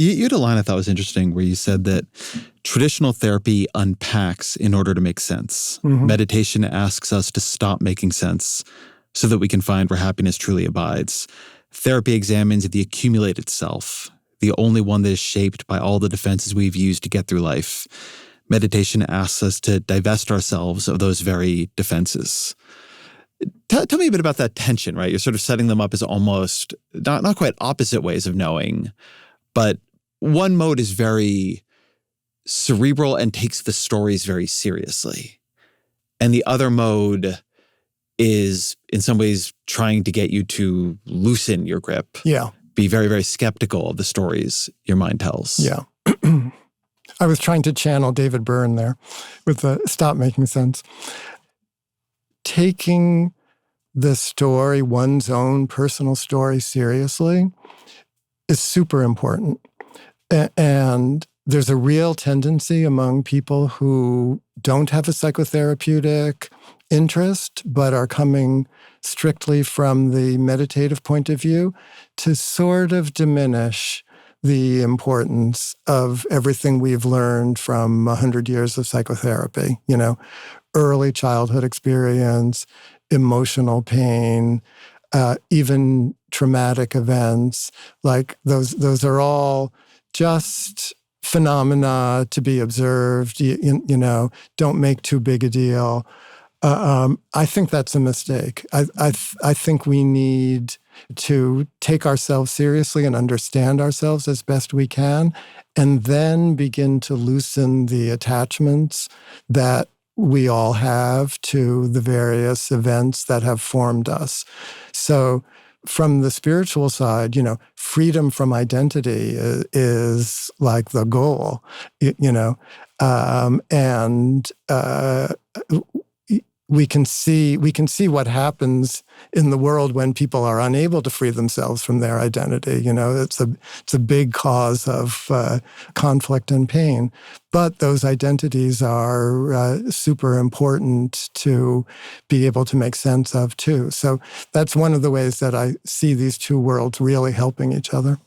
You had a line I thought was interesting where you said that traditional therapy unpacks in order to make sense. Mm-hmm. Meditation asks us to stop making sense so that we can find where happiness truly abides. Therapy examines the accumulated self, the only one that is shaped by all the defenses we've used to get through life. Meditation asks us to divest ourselves of those very defenses. Tell me a bit about that tension, right? You're sort of setting them up as almost not quite opposite ways of knowing, but one mode is very cerebral and takes the stories very seriously. And the other mode is in some ways trying to get you to loosen your grip. Yeah. Be very, very skeptical of the stories your mind tells. Yeah. I was trying to channel David Byrne there with the stop making sense. Taking the story, one's own personal story seriously is super important. And there's a real tendency among people who don't have a psychotherapeutic interest, but are coming strictly from the meditative point of view, to sort of diminish the importance of everything we've learned from 100 years of psychotherapy. Early childhood experience, emotional pain, even traumatic events, like those are all just phenomena to be observed. Don't make too big a deal. I think that's a mistake. I think we need to take ourselves seriously and understand ourselves as best we can, and then begin to loosen the attachments that we all have to the various events that have formed us. So from the spiritual side, freedom from identity is like the goal, and we can see what happens in the world when people are unable to free themselves from their identity. It's a big cause of conflict and pain. But those identities are super important to be able to make sense of too. So that's one of the ways that I see these two worlds really helping each other.